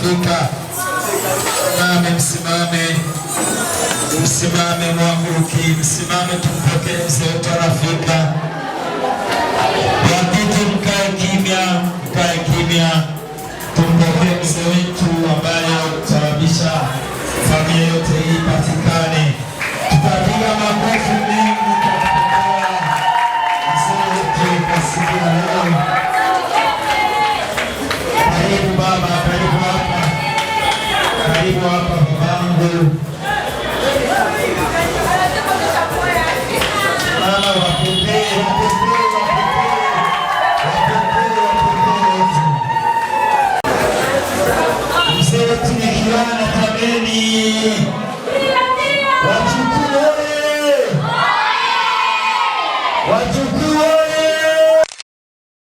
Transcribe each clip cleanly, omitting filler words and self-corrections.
Afrika. Msimame, msimame, msimame mwanguki, msimame tumpokee mzee wetu wa Afrika. Wapiti mkae kimya, mkae kimya. Tumpokee mzee wetu ambaye kusababisha familia yote hii ipatikane. Tutapiga makofi mengi kwa mzee wetu kwa siku ya leo. Karibu baba, karibu hapa. Karibu hapa babangu.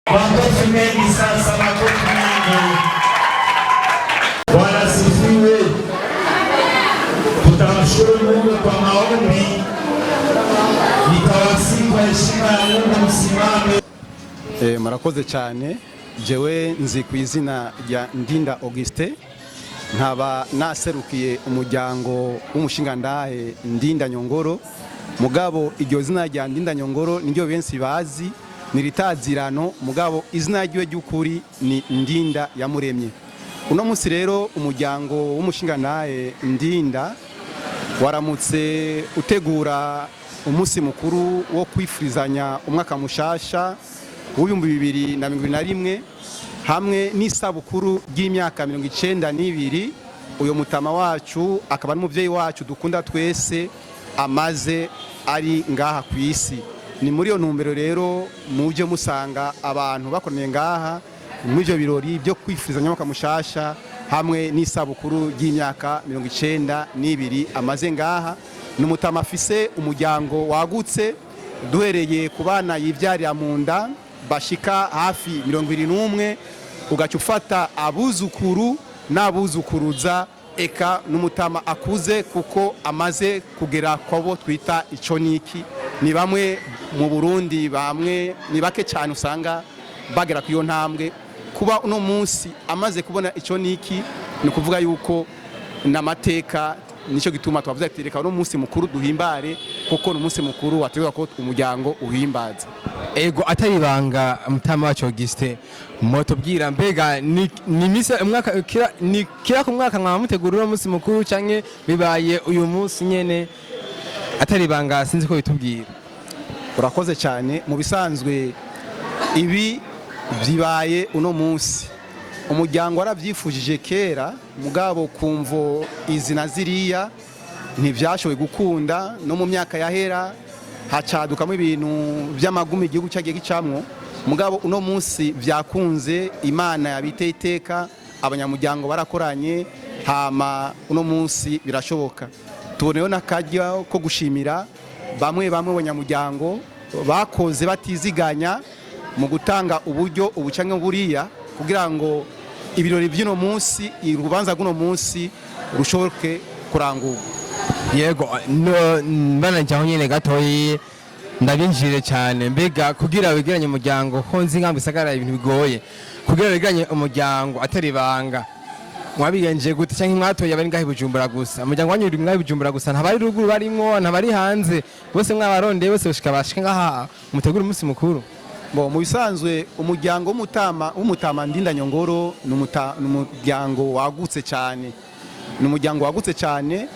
Makofi mengi sasa, makofi mengi. Bwana sifiwe. Tutamshukuru Mungu kwa maombi. Nitawasihi kwa heshima ya Mungu msimame. Murakoze cyane. Jewe nzi ku izina rya Ndinda Augustin, nkaba naserukiye umuryango w'umushingandahe Ndinda Nyongoro. Mugabo iryo zina rya Ndinda Nyongoro niryo benshi bazi, niritazirano. Mugabo izina ryiwe ry'ukuri ni Ndinda Yamuremye. Uno munsi rero umuryango w'umushingandahe Ndinda waramutse utegura umunsi mukuru wo kwifurizanya umwaka mushasha w'2021 hamwe n'isabukuru ry'imyaka 92 uyo mutama wacu akaba n'umuvyeyi wacu dukunda twese amaze ari ngaha ku isi. Ni muri yo ntumbero rero muje musanga abantu bakoranye ngaha muri byo birori byo kwifurizanya umwaka mushasha hamwe n'isabukuru ry'imyaka 92 amaze ngaha. N'umutama afise umuryango wagutse, duhereye ku bana yivyarira mu nda bashika hafi 21, ugaca ufata abuzukuru n'abuzukuruza, eka n'umutama akuze kuko amaze kugera kwabo twita ico niki. Ni bamwe mu Burundi, bamwe ni bake cyane usanga bagera ku iyo ntambwe. Kuba uno munsi amaze kubona ico niki ni kuvuga yuko n'amateka. Nico gituma twavuze ati reka uno munsi mukuru duhimbare, kuko n'umunsi mukuru wategura ko umuryango uhimbaza. Ego atari banga mutama wacu Augustin, motubwira mbega ni misa umwaka kira ku mwaka mwamutegura uno munsi mukuru canke bibaye uyu munsi nyene? Atari banga sinzi ko bitubwira. Urakoze cyane. Mu bisanzwe ibi byibaye uno munsi, umuryango waravyifujije kera, mugabo kumvo izina ziriya ntivyashoboye gukunda. No mu myaka yahera hacadukamo ibintu by'amagumi igihugu cyagiye gicamwo, mugabo uno munsi vyakunze. Imana yabiteye iteka, abanyamuryango barakoranye, hama uno munsi birashoboka. Tuboneyeho n'akaryo ko gushimira bamwe abanyamuryango bakoze batiziganya mu gutanga uburyo ubucanke buriya kugira ngo ibirori by'uno munsi, urubanza rw'uno munsi rushoboke kurangurwa. Yego mbana njyaho nyene gatoyi ndabinjire cyane. Mbega kugira wegeranye umuryango ko nzi ngambe isagara ibintu bigoye, kugira wegeranye umuryango atari banga mwabigenje gute cyangwa mwatoye abari ngahe Bujumbura gusa? Umuryango wanyu uri ngahe Bujumbura gusa, ntabari ruguru barimwo, ntabari hanze, bose mwabarondeye bose bashika ngaha mutegura umunsi mukuru? Mu bisanzwe umuryango w'umutama Ndinda Nyongoro n'umuryango wagutse cyane. N'umuryango wagutse cyane,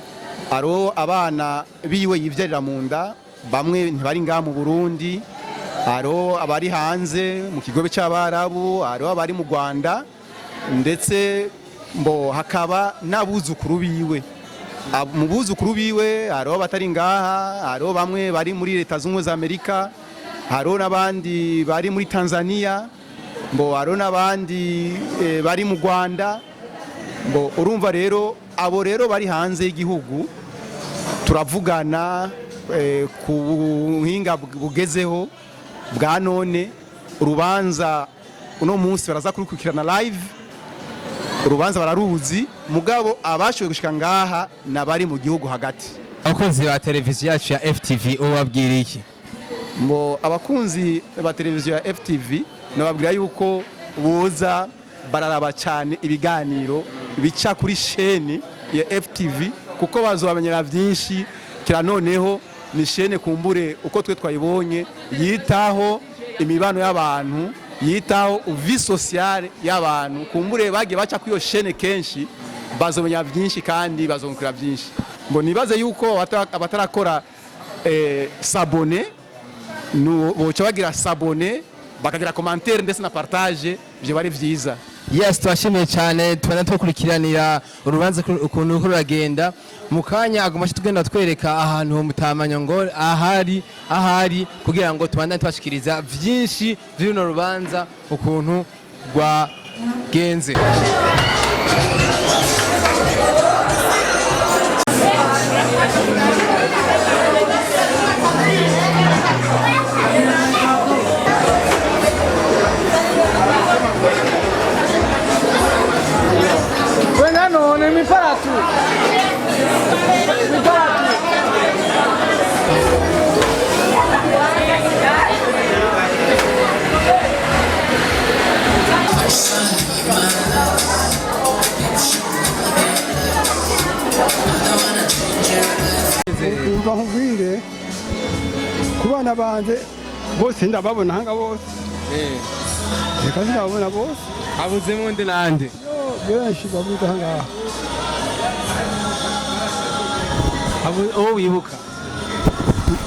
aro abana biwe yivyarira mu nda, bamwe ntibari ngaha mu Burundi, aro abari hanze mu kigobe cy'Abarabu, aro abari mu Rwanda, ndetse hakaba n'abuzukuru biwe. Mu buzukuru biwe aro batari ngaha, aro bamwe bari muri Leta Zunze Ubumwe za Amerika, haro n'abandi bari muri Tanzania, haro n'abandi bari mu Rwanda. Urumva rero abo rero bari hanze y'igihugu turavugana ku buhinga bugezeho bwa none. Urubanza uno munsi baraza kurukurikirana live, urubanza bararuzi, mugabo abashoboye gushika ngaha nabari mu gihugu hagati. Abakunzi ba televiziyo yacu ya FTV ubabwira iki? Abakunzi ba televiziyo ya FTV nababwira yuko boza bararaba cyane ibiganiro bica kuri sheni ya FTV kuko bazobamenyera byinshi kira noneho ni shene kumbure uko twe twayibonye yitaho imibano y'abantu yitaho vie sociale y'abantu kumbure bagiye baca kuri iyo shene kenshi bazomenya byinshi kandi bazongukira byinshi ngo nibaze yuko abatarakora s'abonner boca bagira s'abonner bakagira commentaire ndetse na partage byo bari vyiza. Yes, twashimiye cyane tubana tukurikiranira urubanza ukuntu uko ruragenda mu kanya agomba tugenda twereka ahantu ho mutamanya ngo ahari kugira ngo tubandane twashikiriza vyinshi vy'uno rubanza ukuntu rwagenze. Mi para tu. Mi para tu. Ubahubire kubana banje bose ndababona hanga bose. Reka ndababona bose. Abuzemo ndi nande. Benshi babuze hanga. Abo wibuka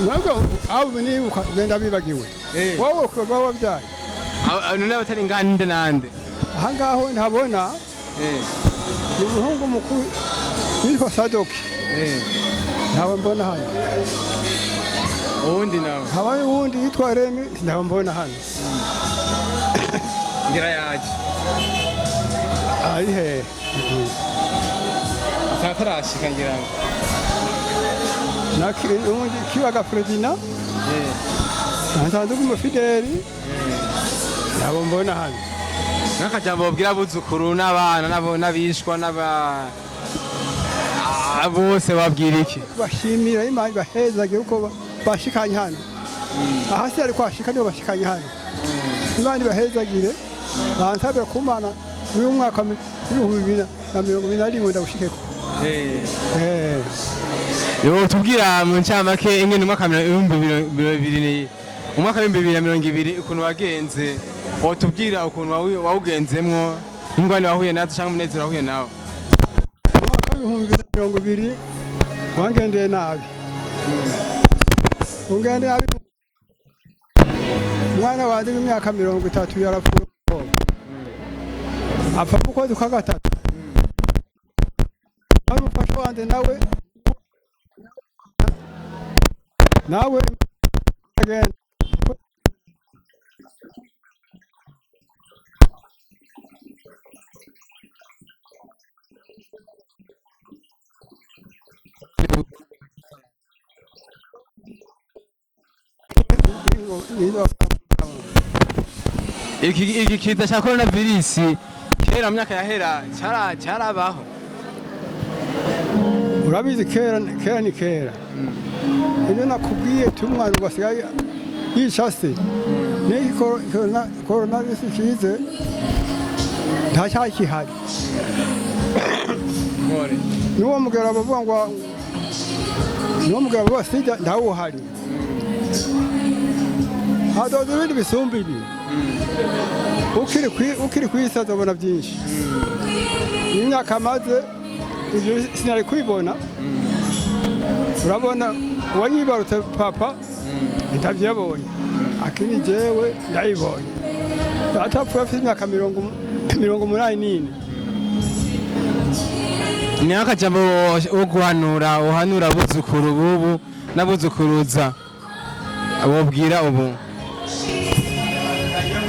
ntabwo abo nibuka genda bibagiwe wowe ko babyaye none abatari ngande nande ahangaho ntabona ni umuhungu mukuru witwa Sadoki ntawe mbona hano uwundi nawe habaye uwundi yitwa Remi ntawe mbona hano ngira yaje ari he atarashika ngira kibaga Fredina nsanzwe Fideli nabo mbona hano n'akajambo babwira abuzukuru n'abana nabo nabishwa bose babwira iki bashimira Imana bahezage uko bashikanye hano ahasi ari kwashika niyo bashikanye hano Imana bahezagire bansabira kumana uyu mwaka 2021 ndagushikeko yo tubwira mu ncamake ingene umwaka 2020 umwaka 2020 ukuntu wagenze tubwira ukuntu wawugenzemwo ingwane wahuye nazo cyangwa umunezero wahuye nawe umwaka 2020 wangendeye nabi ungendeye nabi umwana wanje w'imyaka 30 yarapfuye apfa mu kwezi kwa gatatu umufasha wanje nawe agenda iki kiza cya coronavirus kera mu myaka yahera cyarabaho urabizi kera ni kera ibyo nakubwiye tumwana basigaye yishase ni coronavirus kize nta cyakihari nuwo mugera bavuga ngo nuwo mugera basijya ndawuhari hadoze ibindi bisumba ibi ukiri kwisaza ubona byinshi imyaka maze ibyo sinari kwibona urabona uwanyibarutse papa ntabyabonye akini jewe ndayibonye atapfuye afite imyaka 84 ni akajambo wo uhanura abuzukuru bubu n'abuzukuruza abobwira ubu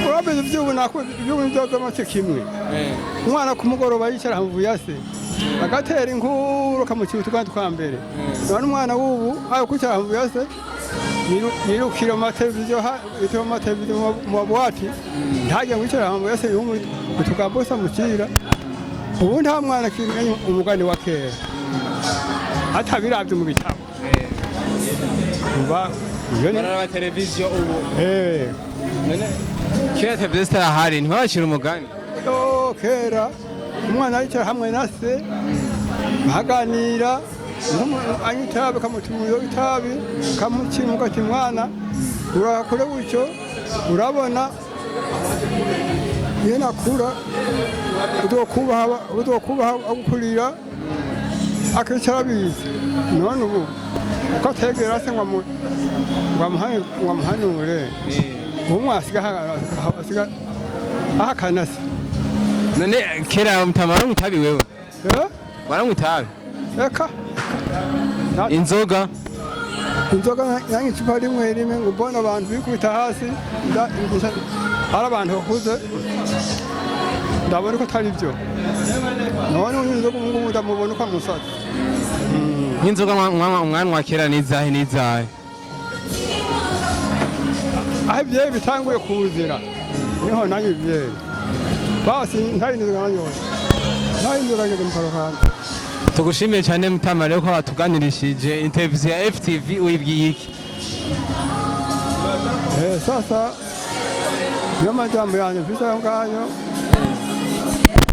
urabizi iby'ubu by'amace kimwe umwana ku mugoroba yicara havuye ase agatera inkuru kamukiye utuganda twa mbere none umwana w'ubu ayo kwicara havuye ase yirukira mu mateleviziyo mu mabuwati ntajya wicara havuye ase utugambo se amukira ubu nta mwana kimenya umugani wa kera atabirabye mu bitabo baraba televiziyo ubu kera televiziyo zitarahari ntibabashyira umugani kera umwana yicara hamwe na se baganira anywa itabi kamutumira itabi kamukimuka ati mwana urakore gutyo urabona iyo nakura uzokubaha agukurira akicara bizi none ubu uko ategera se ngo amuhanure umwe asiga ahakana se none kera mutama waranywa itabi wewe waranywa itabi eka inzoga nange icupa rimwe ngo mbona abantu bikubita hasi ari abantu bakuze ndabona ko atari byo none inzoga ubu ngubu ndamubona uko amusaza nk'inzoga mwanwa kera n'izahe aho ibyeyi bitanguye kuzira niho nange ibyeyi basi ntayinizwa nanyoye ntayinizwa mu karokanda tugushimiye cyane mutama rero ko watuganirishije interview ya FTV wibwiye iki sasa niyo majambo yanjye mfise aho ngayo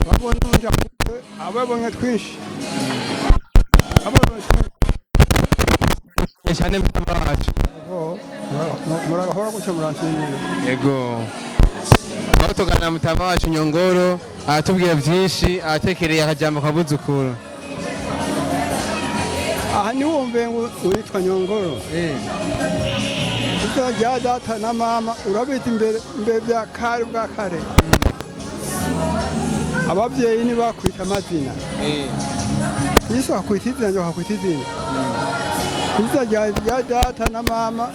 babona unja ababonye twinshi cyane mutama wacu muragahora gutyo muranshimira yego aho tugana mutama wacu Nyongoro aratubwira byinshi atekereye akajambo kabuzukuru aha niwumve ngo uritwa Nyongoro izina rya data na mama urabita imbere bya kare bwa kare ababyeyi ntibakwita amazina yesu akwita izina njye akakwita izina izina rya data na mama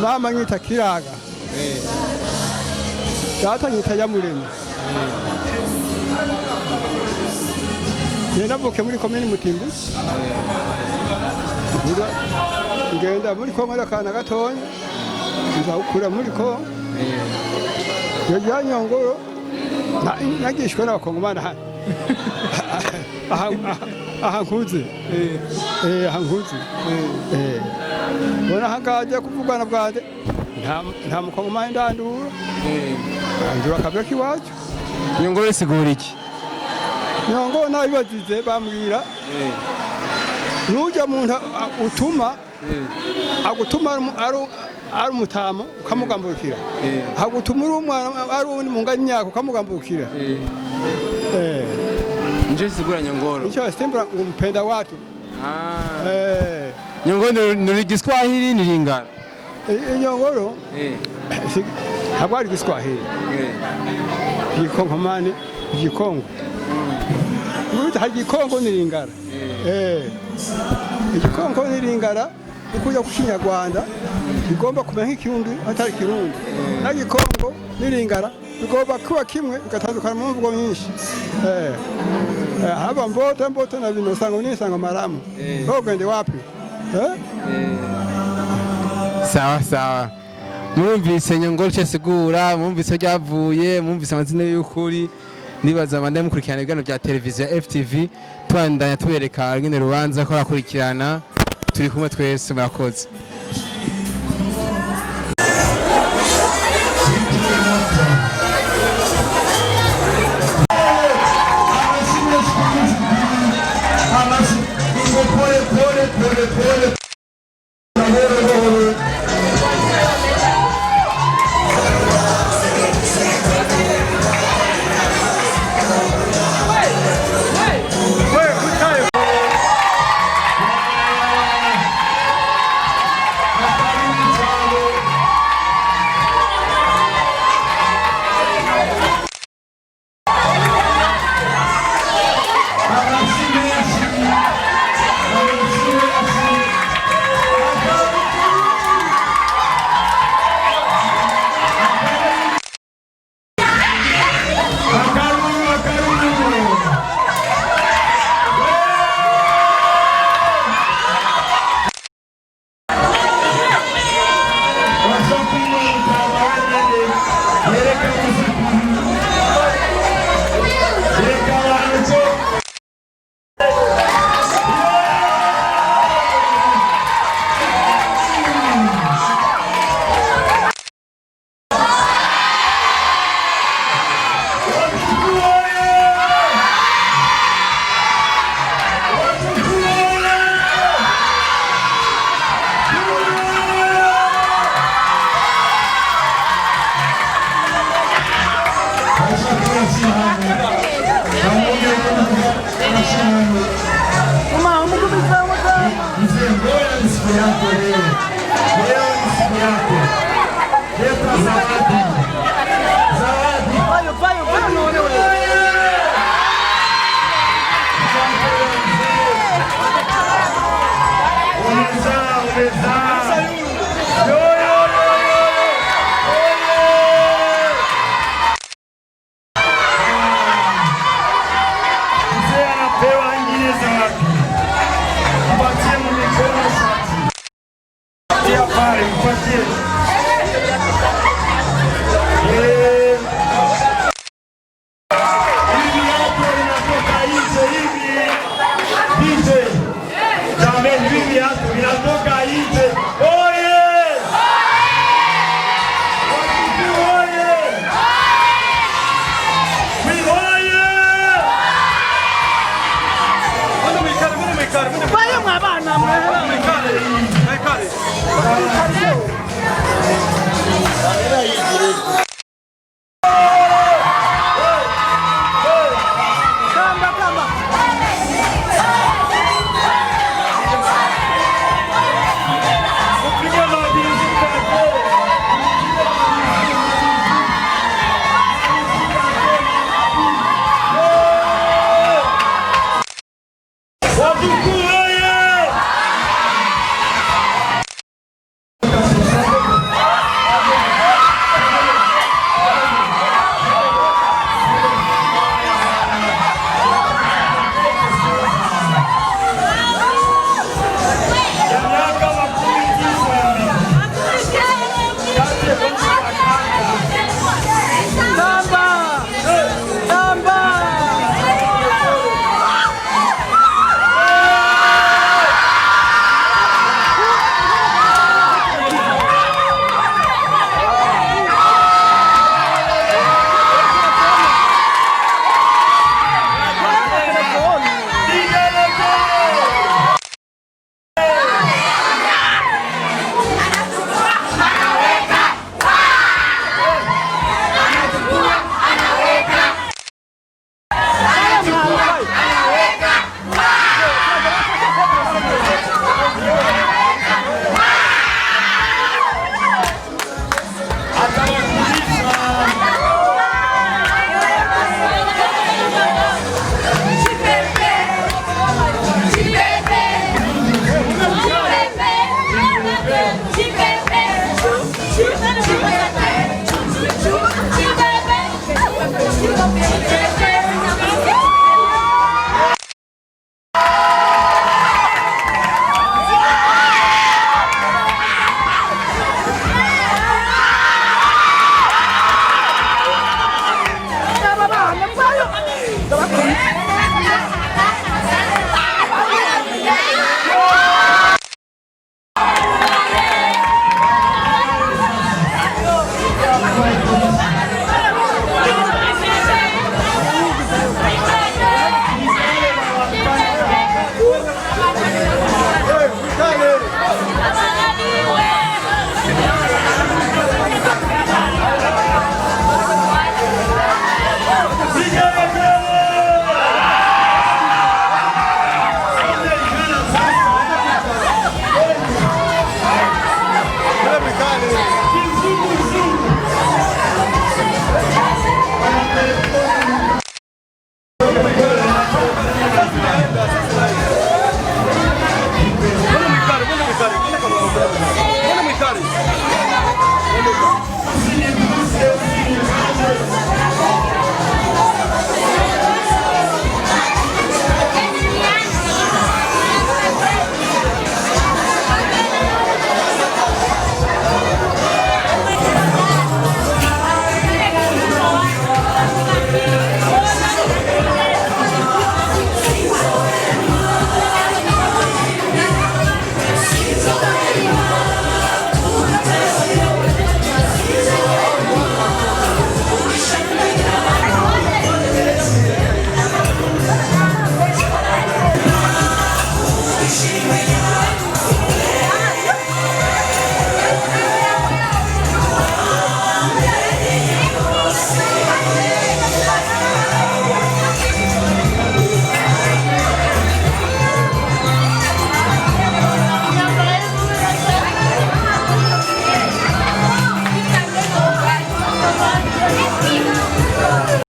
mama nyita Kiraga data nyita Yamuremye navuke muri komini Mutimbu ngenda muri Kongo n'akana gatonya nzakura muri Kongo iyo rya Nyongoro nagishwe n'abakongomani aha nkuze aha nkuze bona hangaje kuvugana bwande nta mukongomani ndandura ndura akabya k'iwacu Nyongoro isigura iki Nyongoro nabibazize bambwira nujya muntu utuma agutuma ari umutamo ukamugambukira agutuma uri umwana ari undi munganya imyaka ukamugambukira nje sigura Nyongoro icyo simbura umpenda watu Nyongoro ni Giswahili ni Lingala Nyongoro ntabwo ari Giswahili Gikonkomani Gikongo hari Gikongo ni Lingala Igikongo ni Lingala ukuja ku Kinyarwanda bigomba kumenya nk'ikirundi atari kirundi na Gikongo ni Lingala bigomba kuba kimwe bigatandukana mu mvugo nyinshi haba mbote na bino sango nisanga maramu ogende wapi sawa mwumvise Nyongoro cyasigura mwumvise ryavuye mwumvise amazina y'ukuri nibaza abandi mukurikirana ibiganiro bya televiziyo ya FTV twandanya tubereka ngene rubanza ko rakurikirana turi kumwe twese murakoze Gereza. Mzee anapewa ingine zawadi. Mpatie mikono shati. Mpatie pale, mpatie. Hivi hapo inatoka nje hivi. DJ. Jamani, hivi hapo inatoka nje. Oye! Watu oye! Vaya mwabana